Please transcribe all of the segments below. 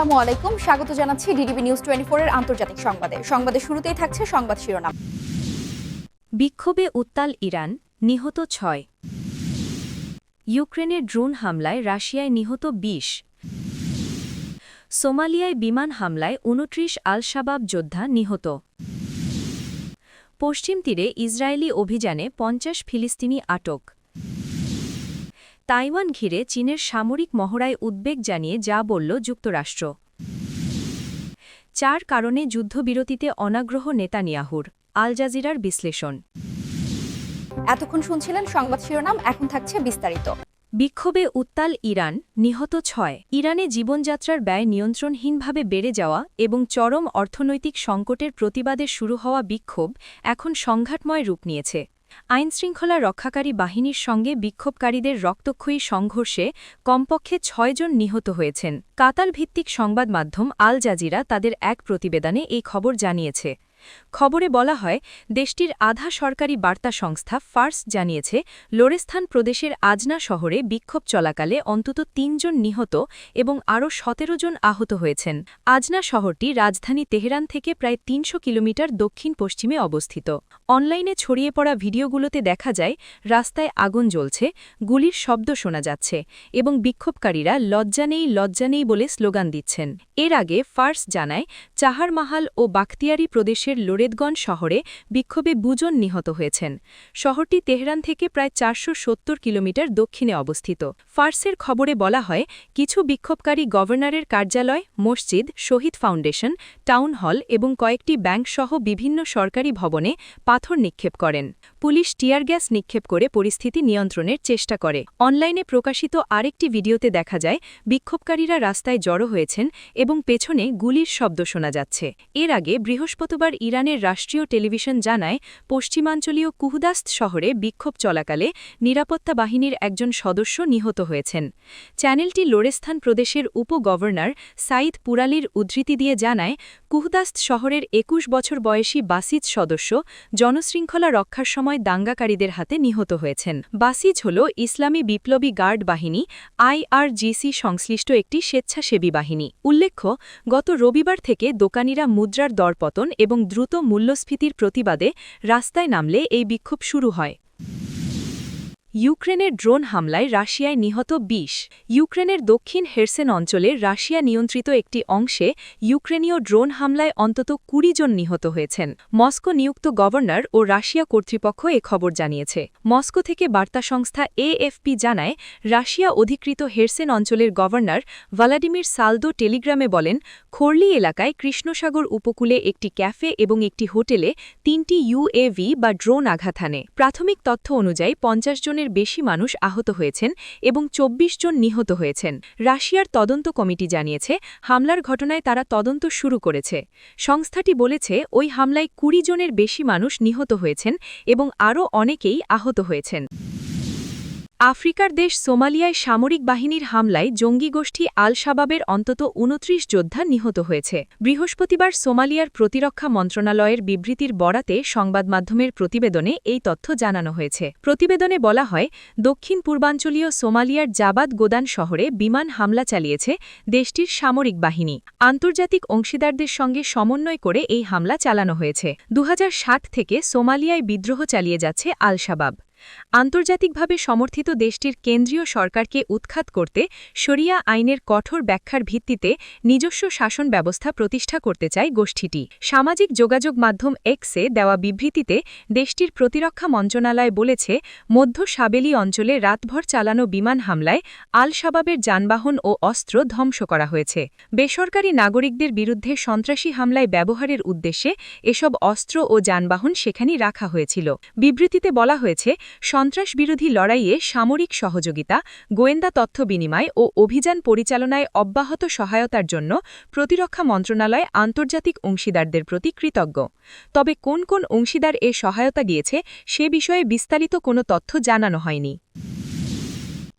আসসালামু আলাইকুম, স্বাগত জানাচ্ছি ডিডিবি নিউজ 24 এর আন্তর্জাতিক সংবাদে। সংবাদের শুরুতেই থাকছে সংবাদ শিরোনাম। বিক্ষোভে উত্তাল ইরান, নিহত ৬। ইউক্রেনের ড্রোন হামলায় রাশিয়ায় নিহত ২০। সোমালিয়ায় বিমান হামলায় ২৯ আল-শাবাব যোদ্ধা নিহত। পশ্চিম তীরে ইসরায়েলি অভিযানে ৫০ ফিলিস্তিনি আটক। তাইওয়ান ঘিরে চীনের সামরিক মহড়ায় উদ্বেগ জানিয়ে যা বলল যুক্তরাষ্ট্র। ৪ কারণে যুদ্ধবিরতিতে অনাগ্রহ নেতানিয়াহুর, আল জাজিরার বিশ্লেষণ। এতক্ষণ শুনছিলেন সংবাদ শিরোনাম, এখন থাকছে বিস্তারিত। বিক্ষোভে উত্তাল ইরান, নিহত ৬। ইরানে জীবনযাত্রার ব্যয় নিয়ন্ত্রণহীনভাবে বেড়ে যাওয়া এবং চরম অর্থনৈতিক সংকটের প্রতিবাদে শুরু হওয়া বিক্ষোভ এখন সংঘাতময় রূপ নিয়েছে। আইনশৃঙ্খলা রক্ষাকারী বাহিনীর সঙ্গে বিক্ষোভকারীদের রক্তক্ষয়ী সংঘর্ষে কমপক্ষে ৬ জন নিহত হয়েছেন। কাতার ভিত্তিক সংবাদ মাধ্যম আল জাজিরা তাদের এক প্রতিবেদনে এই খবর জানিয়েছে। খবরে বলা হয়, দেশটির আধা সরকারি বার্তা সংস্থা ফার্স জানিয়েছে, লোরেস্থান প্রদেশের আজনা শহরে বিক্ষোভ চলাকালে অন্তত ৩ জন নিহত এবং আরও ১৭ জন আহত হয়েছেন। আজনা শহরটি রাজধানী তেহরান থেকে প্রায় ৩০০ কিলোমিটার দক্ষিণ-পশ্চিমে অবস্থিত। অনলাইনে ছড়িয়ে পড়া ভিডিওগুলোতে দেখা যায় রাস্তায় আগুন জ্বলছে, গুলির শব্দ শোনা যাচ্ছে এবং বিক্ষোভকারীরা লজ্জা নেই বলে স্লোগান দিচ্ছেন। এর আগে ফার্স জানায়, চাহারমাহাল ও বাখতিয়ারি প্রদেশের লোরেদগঞ্জ শহরে বিক্ষোভে ২ জন নিহত হয়েছেন। শহরটি তেহরান থেকে প্রায় ৪৭০ কিলোমিটার দক্ষিণে অবস্থিত। ফার্সের খবরে বলা হয়, কিছু বিক্ষোভকারী গভর্নরের কার্যালয়, মসজিদ, শহীদ ফাউন্ডেশন, টাউন হল এবং কয়েকটি ব্যাংক সহ বিভিন্ন সরকারি ভবনে পাথর নিক্ষেপ করেন। পুলিশ টিয়ার গ্যাস নিক্ষেপ করে পরিস্থিতি নিয়ন্ত্রণের চেষ্টা করে। অনলাইনে প্রকাশিত আরেকটি ভিডিওতে দেখা যায়, বিক্ষোভকারীরা রাস্তায় জড়ো হয়েছেন এবং পেছনে গুলির শব্দ শোনা যাচ্ছে। এর আগে বৃহস্পতিবার ইরানের রাষ্ট্রীয় টেলিভিশন জানায়, পশ্চিমাঞ্চলীয় কুহদাস্ত শহরে বিক্ষোভ চলাকালে নিরাপত্তা বাহিনীর একজন সদস্য নিহত হয়েছেন। চ্যানেলটি লোরেস্থান প্রদেশের উপ-গভর্নর সাইদ পুরালির উদ্ধৃতি দিয়ে জানায়, কুহদাস্ত শহরের ২১ বছর বয়সী বাসিজ সদস্য জনশৃঙ্খলা রক্ষার সময় দাঙ্গাকারীদের হাতে নিহত হয়েছেন। বাসিজ হল ইসলামী বিপ্লবী গার্ড বাহিনী IRGC সংশ্লিষ্ট একটি স্বেচ্ছাসেবী বাহিনী। উল্লেখ্য, গত রবিবার থেকে দোকানিরা মুদ্রার দরপতন এবং দ্রুত মূল্যস্ফীতির প্রতিবাদে রাস্তায় নামলে এই বিক্ষোভ শুরু হয়। ইউক্রেনের ড্রোন হামলায় রাশিয়ায় নিহত ২০। ইউক্রেনের দক্ষিণ হেরসেন অঞ্চলের রাশিয়া নিয়ন্ত্রিত একটি অংশে ইউক্রেনীয় ড্রোন হামলায় অন্তত ২০ জন নিহত হয়েছেন। মস্কো নিযুক্ত গভর্নর ও রাশিয়া কর্তৃপক্ষ এ খবর জানিয়েছে। মস্কো থেকে বার্তা সংস্থা AFP জানায়, রাশিয়া অধিকৃত হেরসেন অঞ্চলের গভর্নর ভ্লাদিমির সালদো টেলিগ্রামে বলেন, খোরলি এলাকায় কৃষ্ণসাগর উপকূলে একটি ক্যাফে এবং একটি হোটেলে ৩টি UAV বা ড্রোন আঘাত হানে। প্রাথমিক তথ্য অনুযায়ী ৫০ জনের বেশি মানুষ আহত হয়েছেন এবং ২৪ জন নিহত হয়েছেন। রাশিয়ার তদন্ত কমিটি জানিয়েছে, হামলার ঘটনায় তারা তদন্ত শুরু করেছে। সংস্থাটি বলেছে, ওই হামলায় ২০ জনের বেশি মানুষ নিহত হয়েছেন এবং আরও অনেকেই আহত হয়েছেন। আফ্রিকার দেশ সোমালিয়ায় সামরিক বাহিনীর হামলায় জঙ্গি গোষ্ঠী আল-শাবাবের অন্তত ২৯ যোদ্ধা নিহত হয়েছে। বৃহস্পতিবার সোমালিয়ার প্রতিরক্ষা মন্ত্রণালয়ের বিবৃতির বরাতে সংবাদ মাধ্যমের প্রতিবেদনে এই তথ্য জানানো হয়েছে। প্রতিবেদনে বলা হয়, দক্ষিণ পূর্বাঞ্চলীয় সোমালিয়ার জাবাদ গোদান শহরে বিমান হামলা চালিয়েছে দেশটির সামরিক বাহিনী। আন্তর্জাতিক অংশীদারদের সঙ্গে সমন্বয় করে এই হামলা চালানো হয়েছে। ২০০৭ থেকে সোমালিয়ায় বিদ্রোহ চালিয়ে যাচ্ছে আল-শাবাব। আন্তর্জাতিকভাবে সমর্থিত দেশটির কেন্দ্রীয় সরকারকে উৎখাত করতে শরিয়া আইনের কঠোর ব্যাখ্যার ভিত্তিতে নিজস্ব শাসন ব্যবস্থা প্রতিষ্ঠা করতে চায় গোষ্ঠীটি। সামাজিক যোগাযোগ মাধ্যম এক্সে দেওয়া বিবৃতিতে দেশটির প্রতিরক্ষা মন্ত্রণালয় বলেছে, মধ্য সাবেলি অঞ্চলে রাতভর চালানো বিমান হামলায় আল-শাবাবের যানবাহন ও অস্ত্র ধ্বংস করা হয়েছে। বেসরকারি নাগরিকদের বিরুদ্ধে সন্ত্রাসী হামলায় ব্যবহারের উদ্দেশ্যে এসব অস্ত্র ও যানবাহন সেখানে রাখা হয়েছিল। বিবৃতিতে বলা হয়েছে, সন্ত্রাসবিরোধী লড়াইয়ে সামরিক সহযোগিতা, গোয়েন্দা তথ্য বিনিময় ও অভিযান পরিচালনায় অব্যাহত সহায়তার জন্য প্রতিরক্ষা মন্ত্রণালয় আন্তর্জাতিক অংশীদারদের প্রতি কৃতজ্ঞ। তবে কোন কোন অংশীদার এ সহায়তা দিয়েছে সে বিষয়ে বিস্তারিত কোনো তথ্য জানানো হয়নি।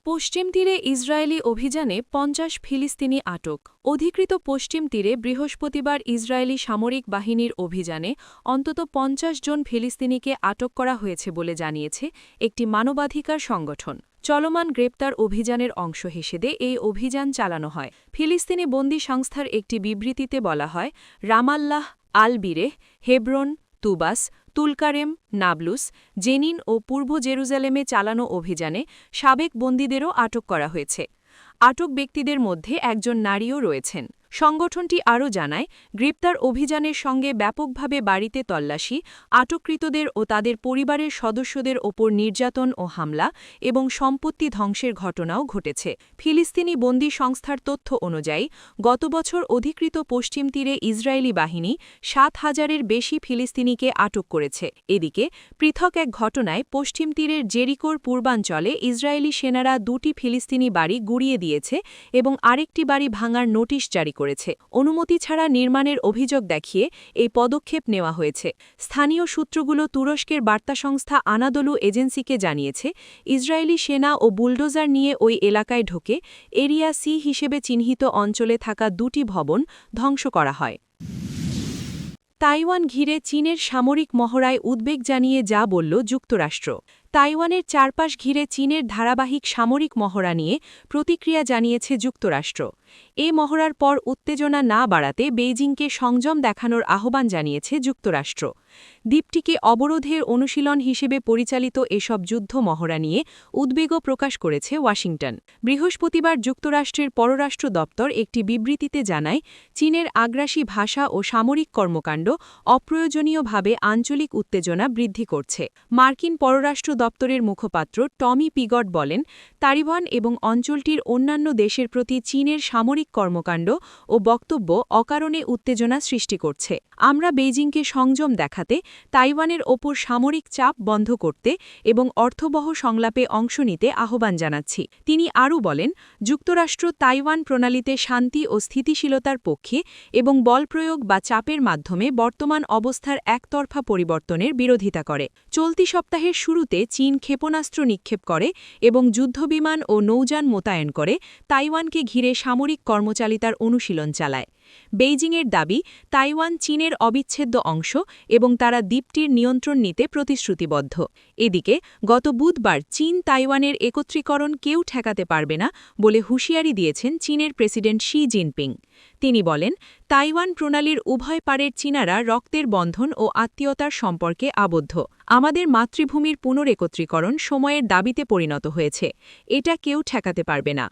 পশ্চিম তীরে ইসরায়েলি অভিযানে ৫০ ফিলিস্তিনি আটক। অধিকৃত পশ্চিম তীরে বৃহস্পতিবার ইসরায়েলি সামরিক বাহিনীর অভিযানে অন্তত ৫০ জন ফিলিস্তিনিকে আটক করা হয়েছে বলে জানিয়েছে একটি মানবাধিকার সংগঠন। চলমান গ্রেপ্তার অভিযানের অংশ হিসেবে এই অভিযান চালানো হয়। ফিলিস্তিনি বন্দী সংস্থার একটি বিবৃতিতে বলা হয়, Ramallah, Al Bireh, Hebron, Tubas, Tulkarem, Nablus, Jenin ও পূর্ব জেরুজালেমে চালানো অভিযানে সাবেক বন্দীদেরও আটক করা হয়েছে। আটক ব্যক্তিদের মধ্যে একজন নারীও রয়েছেন। সংগঠনটি আরও জানায়, গ্রেপ্তার অভিযানের সঙ্গে ব্যাপকভাবে বাড়িতে তল্লাশি, আটককৃতদের ও তাদের পরিবারের সদস্যদের ওপর নির্যাতন ও হামলা এবং সম্পত্তি ধ্বংসের ঘটনাও ঘটেছে। ফিলিস্তিনি বন্দী সংস্থার তথ্য অনুযায়ী গত বছর অধিকৃত পশ্চিম তীরে ইসরায়েলি বাহিনী ৭,০০০-এর বেশি ফিলিস্তিনিকে আটক করেছে। এদিকে পৃথক এক ঘটনায় পশ্চিম তীরের জেরিকোর পূর্বাঞ্চলে ইসরায়েলি সেনারা ২টি ফিলিস্তিনি বাড়ি গুঁড়িয়ে দিয়েছে এবং আরেকটি বাড়ি ভাঙার নোটিশ জারি করেছে। অনুমতি ছাড়া নির্মাণের অভিযোগ দেখিয়ে এই পদক্ষেপ নেওয়া হয়েছে। স্থানীয় সূত্রগুলো তুরস্কের বার্তা সংস্থা আনাদোলু এজেন্সিকে জানিয়েছে, ইসরায়েলি সেনা ও বুলডোজার নিয়ে ওই এলাকায় ঢোকে এরিয়া সি হিসেবে চিহ্নিত অঞ্চলে থাকা ২টি ভবন ধ্বংস করা হয়। তাইওয়ান ঘিরে চীনের সামরিক মহড়ায় উদ্বেগ জানিয়ে যা বলল যুক্তরাষ্ট্র। তাইওয়ানের চারপাশ ঘিরে চীনের ধারাবাহিক সামরিক মহড়া নিয়ে প্রতিক্রিয়া জানিয়েছে যুক্তরাষ্ট্র। এ মহড়ার পর উত্তেজনা না বাড়াতে বেইজিংকে সংযম দেখানোর আহ্বান জানিয়েছে যুক্তরাষ্ট্র। দ্বীপটিকে অবরোধের অনুশীলন হিসেবে পরিচালিত এসব যুদ্ধ মহড়া নিয়ে উদ্বেগও প্রকাশ করেছে ওয়াশিংটন। বৃহস্পতিবার যুক্তরাষ্ট্রের পররাষ্ট্র দপ্তর একটি বিবৃতিতে জানায়, চীনের আগ্রাসী ভাষা ও সামরিক কর্মকাণ্ড অপ্রয়োজনীয়ভাবে আঞ্চলিক উত্তেজনা বৃদ্ধি করছে। মার্কিন পররাষ্ট্র দপ্তরের মুখপাত্র টমি পিগট বলেন, তাইওয়ান এবং অঞ্চলটির অন্যান্য দেশের প্রতি চীনের সামরিক কর্মকাণ্ড ও বক্তব্য অকারণে উত্তেজনা সৃষ্টি করছে। আমরা বেইজিংকে সংযম দেখাতে, তাইওয়ানের ওপর সামরিক চাপ বন্ধ করতে এবং অর্থবহ সংলাপে অংশ নিতে আহ্বান জানাচ্ছি। তিনি আরও বলেন, যুক্তরাষ্ট্র তাইওয়ান প্রণালীতে শান্তি ও স্থিতিশীলতার পক্ষে এবং বলপ্রয়োগ বা চাপের মাধ্যমে বর্তমান অবস্থার একতরফা পরিবর্তনের বিরোধিতা করে। চলতি সপ্তাহের শুরুতে চীন ক্ষেপণাস্ত্র নিক্ষেপ করে এবং যুদ্ধবিমান ও নৌযান মোতায়েন করে তাইওয়ানকে ঘিরে সামরিক কর্মচালিতার অনুশীলন চালায়। বেইজিংয়ের দাবি, তাইওয়ান চীনের অবিচ্ছেদ্য অংশ এবং তারা দ্বীপটির নিয়ন্ত্রণ নিতে প্রতিশ্রুতিবদ্ধ। এদিকে গত বুধবার চীন তাইওয়ানের একত্রীকরণ কেউ ঠেকাতে পারবে না বলে হুঁশিয়ারি দিয়েছেন চীনের প্রেসিডেন্ট শি জিনপিং। তিনি বলেন, তাইওয়ান প্রণালীর উভয় পারের চীনারা রক্তের বন্ধন ও আত্মীয়তার সম্পর্কে আবদ্ধ। আমাদের মাতৃভূমির পুনরেকত্রীকরণ সময়ের দাবিতে পরিণত হয়েছে। এটা কেউ ঠেকাতে পারবে না।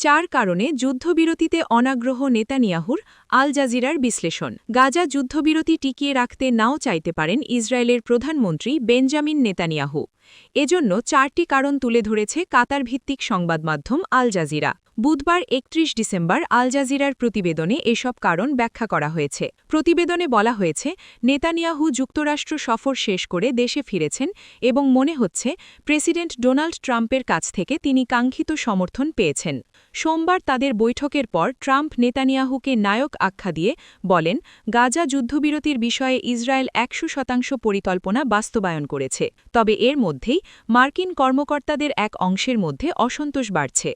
৪ কারণে যুদ্ধবিরতিতে অনাগ্রহ নেতানিয়াহুর, আল জাজিরার বিশ্লেষণ। গাজা যুদ্ধবিরতি টিকিয়ে রাখতে নাও চাইতে পারেন ইসরায়েলের প্রধানমন্ত্রী বেঞ্জামিন নেতানিয়াহু। এজন্য ৪টি কারণ তুলে ধরেছে কাতার ভিত্তিক সংবাদমাধ্যম আল জাজিরা। বুধবার ৩১ ডিসেম্বর আল জাজিরার প্রতিবেদনে এসব কারণ ব্যাখ্যা করা হয়েছে। প্রতিবেদনে বলা হয়েছে, নেতানিয়াহু যুক্তরাষ্ট্র সফর শেষ করে দেশে ফিরেছেন এবং মনে হচ্ছে প্রেসিডেন্ট ডোনাল্ড ট্রাম্পের কাছ থেকে তিনি কাঙ্ক্ষিত সমর্থন পেয়েছেন। সোমবার তাদের বৈঠকের পর ট্রাম্প নেতানিয়াহুকে নায়ক আখ্যা দিয়ে বলেন, গাজা যুদ্ধবিরতির বিষয়ে ইসরায়েল ১০০% পরিকল্পনা বাস্তবায়ন করেছে। তবে এর মধ্যেই মার্কিন কর্মকর্তাদের এক অংশের মধ্যে অসন্তোষ বাড়ছে।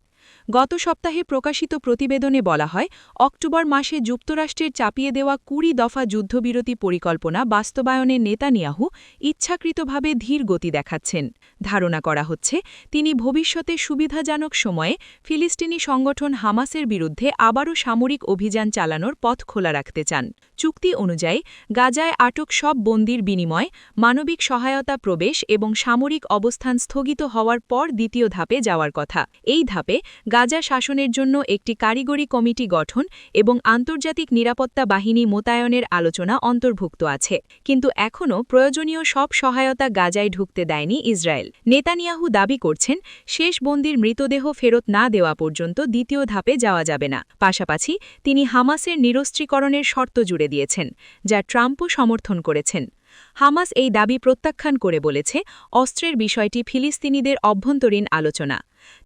গত সপ্তাহে প্রকাশিত প্রতিবেদনে বলা হয়, অক্টোবর মাসে যুক্তরাষ্ট্রের চাপিয়ে দেওয়া ২০ দফা যুদ্ধবিরতি পরিকল্পনা বাস্তবায়নে নেতানিয়াহু ইচ্ছাকৃতভাবে ধীর গতি দেখাচ্ছেন। ধারণা করা হচ্ছে, তিনি ভবিষ্যতে সুবিধাজনক সময়ে ফিলিস্তিনি সংগঠন হামাসের বিরুদ্ধে আবারও সামরিক অভিযান চালানোর পথ খোলা রাখতে চান। চুক্তি অনুযায়ী গাজায় আটক সব বন্দির বিনিময়, মানবিক সহায়তা প্রবেশ এবং সামরিক অবস্থান স্থগিত হওয়ার পর দ্বিতীয় ধাপে যাওয়ার কথা। এই ধাপে গাজা শাসনের জন্য একটি কারিগরি কমিটি গঠন এবং আন্তর্জাতিক নিরাপত্তা বাহিনী মোতায়েনের আলোচনা অন্তর্ভুক্ত আছে। কিন্তু এখনও প্রয়োজনীয় সব সহায়তা গাজায় ঢুকতে দেয়নি ইসরায়েল। নেতানিয়াহু দাবি করছেন, শেষ বন্দির মৃতদেহ ফেরত না দেওয়া পর্যন্ত দ্বিতীয় ধাপে যাওয়া যাবে না। পাশাপাশি তিনি হামাসের নিরস্ত্রীকরণের শর্ত জুড়ে দিয়েছেন, যা ট্রাম্পও সমর্থন করেছেন। হামাস এই দাবি প্রত্যাখ্যান করে বলেছে, অস্ত্রের বিষয়টি ফিলিস্তিনিদের অভ্যন্তরীণ আলোচনা।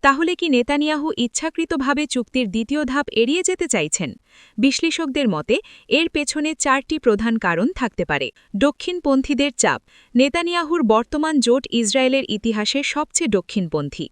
তাহলে কি নেতানিয়াহু ইচ্ছাকৃতভাবে চুক্তির দ্বিতীয় ধাপ এড়িয়ে যেতে চাইছেন? বিশ্লেষকদের মতে এর পেছনে ৪টি প্রধান কারণ থাকতে পারে। দক্ষিণপন্থীদের চাপ। নেতানিয়াহুর বর্তমান জোট ইসরায়েলের ইতিহাসে সবচেয়ে দক্ষিণপন্থী।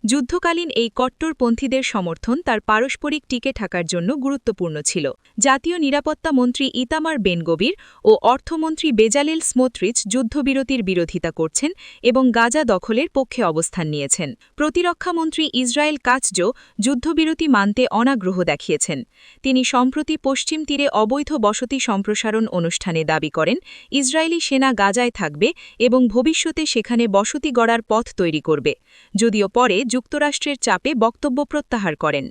যুদ্ধকালীন এই কট্টরপন্থীদের সমর্থন তার পারস্পরিক টিকে থাকার জন্য গুরুত্বপূর্ণ ছিল। জাতীয় নিরাপত্তা মন্ত্রী ইতামার বেনগভির ও অর্থমন্ত্রী বেজালেল স্মোট্রিচ যুদ্ধবিরতির বিরোধিতা করছেন এবং গাজা দখলের পক্ষে অবস্থান নিয়েছেন। প্রতিরক্ষামন্ত্রী ইসরায়েল কাটজও যুদ্ধবিরতি মানতে অনাগ্রহ দেখিয়েছেন। তিনি সম্প্রতি পশ্চিম তীরে অবৈধ বসতি সম্প্রসারণ অনুষ্ঠানে দাবি করেন ইসরায়েলি সেনা গাজায় থাকবে এবং ভবিষ্যতে সেখানে বসতি গড়ার পথ তৈরি করবে, যদিও পরে যুক্তরাষ্ট্রের চাপে বক্তব্য প্রত্যাহার করেন।